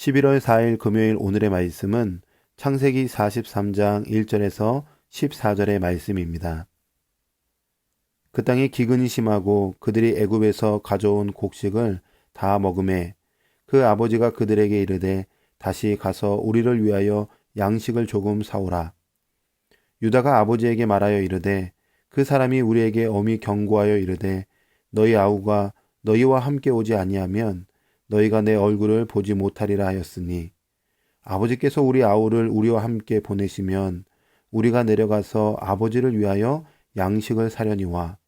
11월 4일 금요일 오늘의 말씀은 창세기 43장 1절에서 14절의 말씀입니다. 그 땅에 기근이 심하고 그들이 애굽에서 가져온 곡식을 다 먹음에 그 아버지가 그들에게 이르되 다시 가서 우리를 위하여 양식을 조금 사오라. 유다가 아버지에게 말하여 이르되 그 사람이 우리에게 엄히 경고하여 이르되 너희 아우가 너희와 함께 오지 아니하면 너희가 내 얼굴을 보지 못하리라 하였으니 아버지께서 우리 아우를 우리와 함께 보내시면 우리가 내려가서 아버지를 위하여 양식을 사려니와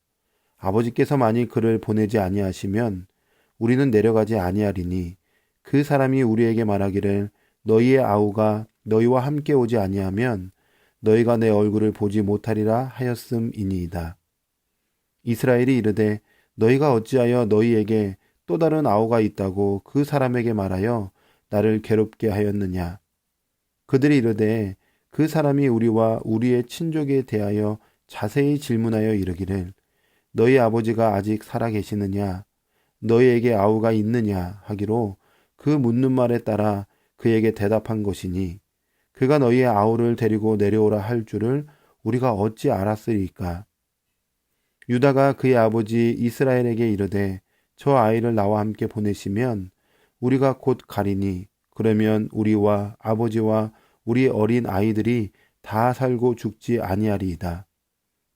아버지께서 만일 그를 보내지 아니하시면 우리는 내려가지 아니하리니 그 사람이 우리에게 말하기를 너희의 아우가 너희와 함께 오지 아니하면 너희가 내 얼굴을 보지 못하리라 하였음이니이다. 이스라엘이 이르되 너희가 어찌하여 너희에게 또 다른 아우가 있다고 그 사람에게 말하여 나를 괴롭게 하였느냐. 그들이 이르되 그 사람이 우리와 우리의 친족에 대하여 자세히 질문하여 이르기를 너희 아버지가 아직 살아 계시느냐 너희에게 아우가 있느냐 하기로 그 묻는 말에 따라 그에게 대답한 것이니 그가 너희의 아우를 데리고 내려오라 할 줄을 우리가 어찌 알았으리까. 유다가 그의 아버지 이스라엘에게 이르되 저 아이를 나와 함께 보내시면 우리가 곧 가리니 그러면 우리와 아버지와 우리 어린 아이들이 다 살고 죽지 아니하리이다.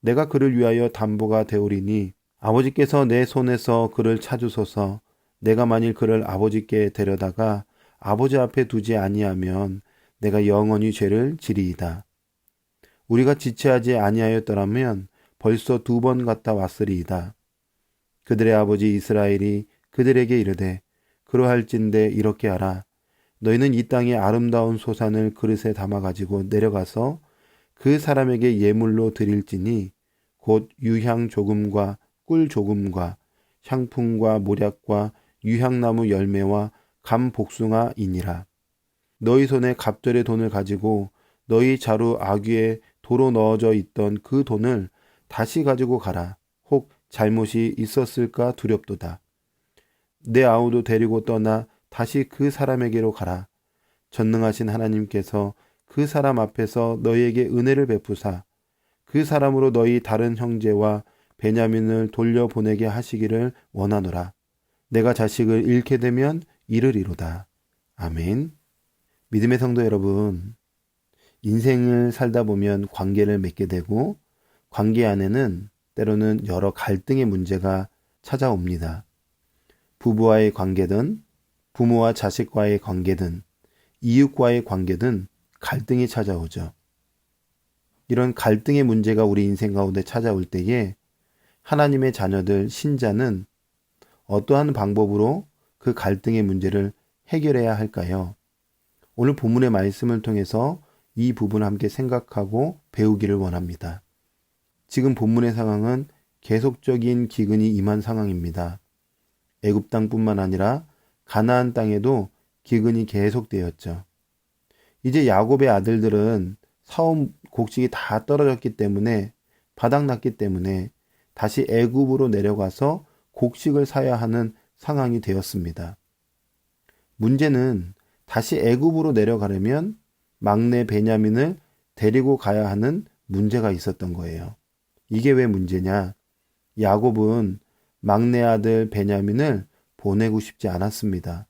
내가 그를 위하여 담보가 되오리니 아버지께서 내 손에서 그를 찾으소서. 내가 만일 그를 아버지께 데려다가 아버지 앞에 두지 아니하면 내가 영원히 죄를 지리이다. 우리가 지체하지 아니하였더라면 벌써 2번 갔다 왔으리이다. 그들의 아버지 이스라엘이 그들에게 이르되 그러할진대 이렇게 하라. 너희는 이 땅의 아름다운 소산을 그릇에 담아가지고 내려가서 그 사람에게 예물로 드릴지니 곧 유향 조금과 꿀 조금과 향품과 모략과 유향나무 열매와 감 복숭아이니라. 너희 손에 갑절의 돈을 가지고 너희 자루 아귀에 도로 넣어져 있던 그 돈을 다시 가지고 가라. 혹 잘못이 있었을까 두렵도다. 내 아우도 데리고 떠나 다시 그 사람에게로 가라. 전능하신 하나님께서 그 사람 앞에서 너희에게 은혜를 베푸사 그 사람으로 너희 다른 형제와 베냐민을 돌려보내게 하시기를 원하노라. 내가 자식을 잃게 되면 이르리로다. 아멘. 믿음의 성도 여러분, 인생을 살다 보면 관계를 맺게 되고 관계 안에는 때로는 여러 갈등의 문제가 찾아옵니다. 부부와의 관계든 부모와 자식과의 관계든 이웃과의 관계든 갈등이 찾아오죠. 이런 갈등의 문제가 우리 인생 가운데 찾아올 때에 하나님의 자녀들, 신자는 어떠한 방법으로 그 갈등의 문제를 해결해야 할까요? 오늘 본문의 말씀을 통해서 이 부분을 함께 생각하고 배우기를 원합니다. 지금 본문의 상황은 계속적인 기근이 임한 상황입니다. 애굽 땅뿐만 아니라 가나안 땅에도 기근이 계속되었죠. 이제 야곱의 아들들은 사온 곡식이 다 떨어졌기 때문에 바닥났기 때문에 다시 애굽으로 내려가서 곡식을 사야 하는 상황이 되었습니다. 문제는 다시 애굽으로 내려가려면 막내 베냐민을 데리고 가야 하는 문제가 있었던 거예요. 이게 왜 문제냐? 야곱은 막내 아들 베냐민을 보내고 싶지 않았습니다.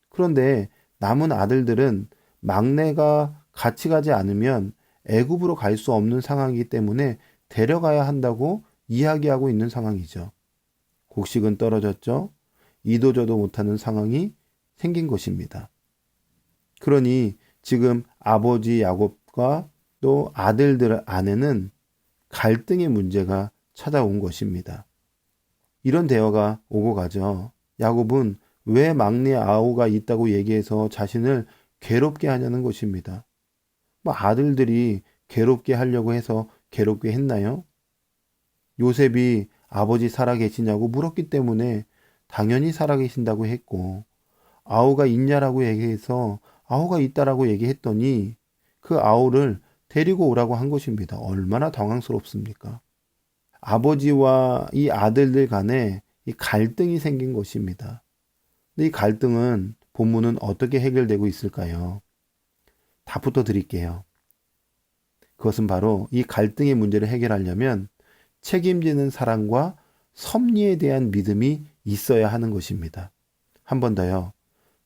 그런데 남은 아들들은 막내가 같이 가지 않으면 애굽으로 갈 수 없는 상황이기 때문에 데려가야 한다고 이야기하고 있는 상황이죠. 곡식은 떨어졌죠. 이도저도 못하는 상황이 생긴 것입니다. 그러니 지금 아버지 야곱과 또 아들들 안에는 갈등의 문제가 찾아온 것입니다. 이런 대화가 오고 가죠. 야곱은 왜 막내 아우가 있다고 얘기해서 자신을 괴롭게 하냐는 것입니다. 아들들이 괴롭게 하려고 해서 괴롭게 했나요? 요셉이 아버지 살아계시냐고 물었기 때문에 당연히 살아계신다고 했고, 아우가 있냐라고 얘기해서 아우가 있다라고 얘기했더니 그 아우를 데리고 오라고 한 것입니다. 얼마나 당황스럽습니까? 아버지와 이 아들들 간에 이 갈등이 생긴 것입니다. 근데 이 갈등은 본문은 어떻게 해결되고 있을까요? 답부터 드릴게요. 그것은 바로 이 갈등의 문제를 해결하려면 책임지는 사랑과 섭리에 대한 믿음이 있어야 하는 것입니다. 한 번 더요.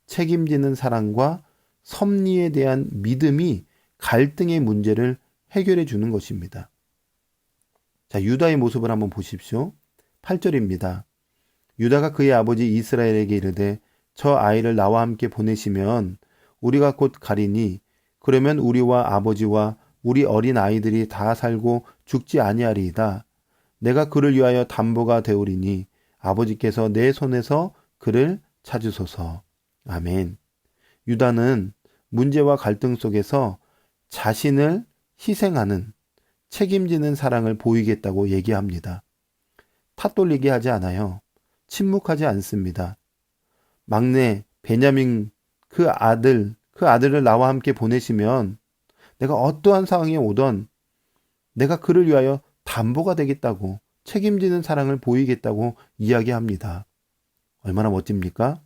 책임지는 사랑과 섭리에 대한 믿음이 갈등의 문제를 해결해 주는 것입니다. 자, 유다의 모습을 한번 보십시오. 8절입니다. 유다가 그의 아버지 이스라엘에게 이르되 저 아이를 나와 함께 보내시면 우리가 곧 가리니 그러면 우리와 아버지와 우리 어린 아이들이 다 살고 죽지 아니하리이다. 내가 그를 위하여 담보가 되오리니 아버지께서 내 손에서 그를 찾으소서. 아멘. 유다는 문제와 갈등 속에서 자신을 희생하는 책임지는 사랑을 보이겠다고 얘기합니다. 탓돌리게 하지 않아요. 침묵하지 않습니다. 막내 베냐민 그 아들을 나와 함께 보내시면 내가 어떠한 상황에 오던 내가 그를 위하여 담보가 되겠다고 책임지는 사랑을 보이겠다고 이야기합니다. 얼마나 멋집니까?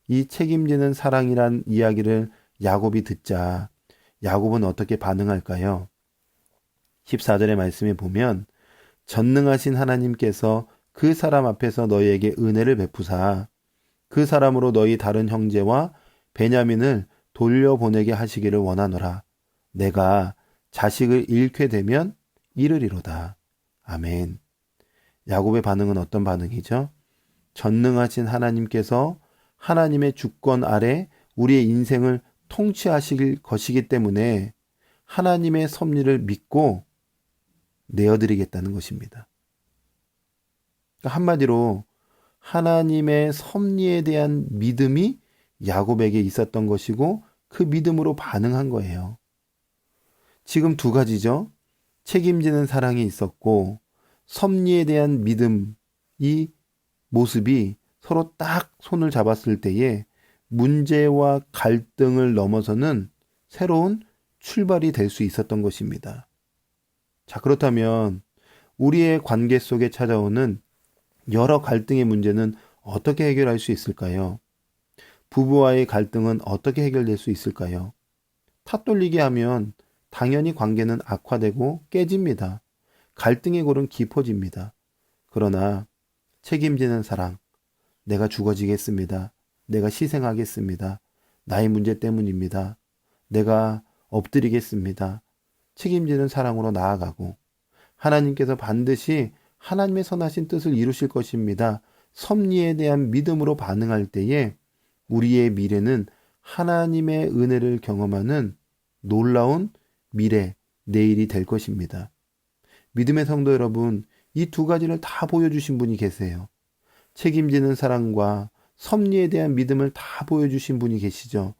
이 책임지는 사랑이란 이야기를 야곱이 듣자 야곱은 어떻게 반응할까요? 14절의 말씀에 보면 전능하신 하나님께서 그 사람 앞에서 너희에게 은혜를 베푸사 그 사람으로 너희 다른 형제와 베냐민을 돌려보내게 하시기를 원하노라. 내가 자식을 잃게 되면 이르리로다. 아멘. 야곱의 반응은 어떤 반응이죠? 전능하신 하나님께서 하나님의 주권 아래 우리의 인생을 통치하실 것이기 때문에 하나님의 섭리를 믿고 내어드리겠다는 것입니다. 그러니까 한마디로 하나님의 섭리에 대한 믿음이 야곱에게 있었던 것이고 그 믿음으로 반응한 거예요. 지금 두 가지죠. 책임지는 사랑이 있었고 섭리에 대한 믿음, 이 모습이 서로 딱 손을 잡았을 때에 문제와 갈등을 넘어서는 새로운 출발이 될 수 있었던 것입니다. 자, 그렇다면 우리의 관계 속에 찾아오는 여러 갈등의 문제는 어떻게 해결할 수 있을까요? 부부와의 갈등은 어떻게 해결될 수 있을까요? 탓돌리게 하면 당연히 관계는 악화되고 깨집니다. 갈등의 골은 깊어집니다. 그러나 책임지는 사랑, 내가 죽어지겠습니다. 내가 희생하겠습니다. 나의 문제 때문입니다. 내가 엎드리겠습니다. 책임지는 사랑으로 나아가고 하나님께서 반드시 하나님의 선하신 뜻을 이루실 것입니다. 섭리에 대한 믿음으로 반응할 때에 우리의 미래는 하나님의 은혜를 경험하는 놀라운 미래, 내일이 될 것입니다. 믿음의 성도 여러분, 이 두 가지를 다 보여주신 분이 계세요. 책임지는 사랑과 섭리에 대한 믿음을 다 보여주신 분이 계시죠.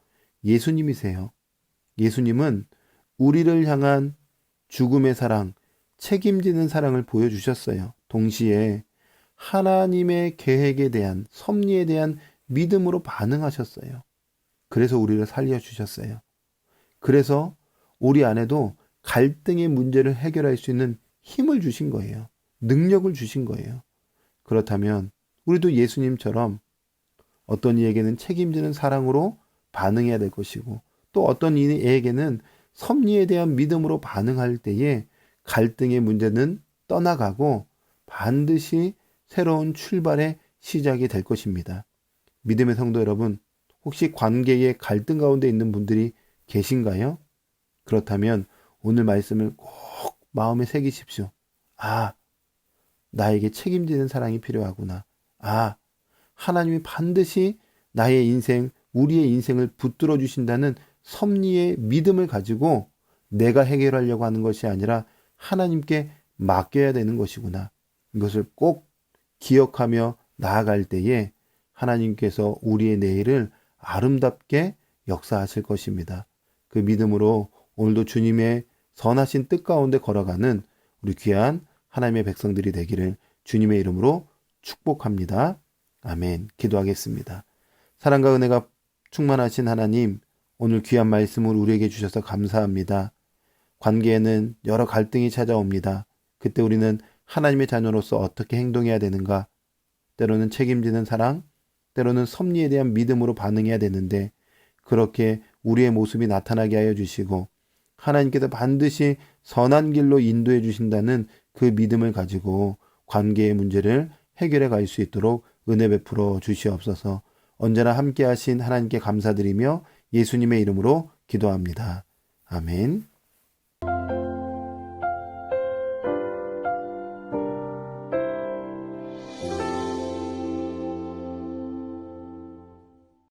예수님이세요. 예수님은 우리를 향한 죽음의 사랑, 책임지는 사랑을 보여주셨어요. 동시에 하나님의 계획에 대한, 섭리에 대한 믿음으로 반응하셨어요. 그래서 우리를 살려주셨어요. 그래서 우리 안에도 갈등의 문제를 해결할 수 있는 힘을 주신 거예요. 능력을 주신 거예요. 그렇다면 우리도 예수님처럼 어떤 이에게는 책임지는 사랑으로 반응해야 될 것이고 또 어떤 이에게는 섭리에 대한 믿음으로 반응할 때에 갈등의 문제는 떠나가고 반드시 새로운 출발의 시작이 될 것입니다. 믿음의 성도 여러분, 혹시 관계의 갈등 가운데 있는 분들이 계신가요? 그렇다면 오늘 말씀을 꼭 마음에 새기십시오. 아, 나에게 책임지는 사랑이 필요하구나. 아, 하나님이 반드시 나의 인생, 우리의 인생을 붙들어 주신다는 섭리의 믿음을 가지고 내가 해결하려고 하는 것이 아니라 하나님께 맡겨야 되는 것이구나. 이것을 꼭 기억하며 나아갈 때에 하나님께서 우리의 내일을 아름답게 역사하실 것입니다. 그 믿음으로 오늘도 주님의 선하신 뜻 가운데 걸어가는 우리 귀한 하나님의 백성들이 되기를 주님의 이름으로 축복합니다. 아멘. 기도하겠습니다. 사랑과 은혜가 충만하신 하나님, 오늘 귀한 말씀을 우리에게 주셔서 감사합니다. 관계에는 여러 갈등이 찾아옵니다. 그때 우리는 하나님의 자녀로서 어떻게 행동해야 되는가? 때로는 책임지는 사랑, 때로는 섭리에 대한 믿음으로 반응해야 되는데 그렇게 우리의 모습이 나타나게 하여 주시고 하나님께서 반드시 선한 길로 인도해 주신다는 그 믿음을 가지고 관계의 문제를 해결해 갈 수 있도록 은혜 베풀어 주시옵소서. 언제나 함께 하신 하나님께 감사드리며 예수님의 이름으로 기도합니다. 아멘.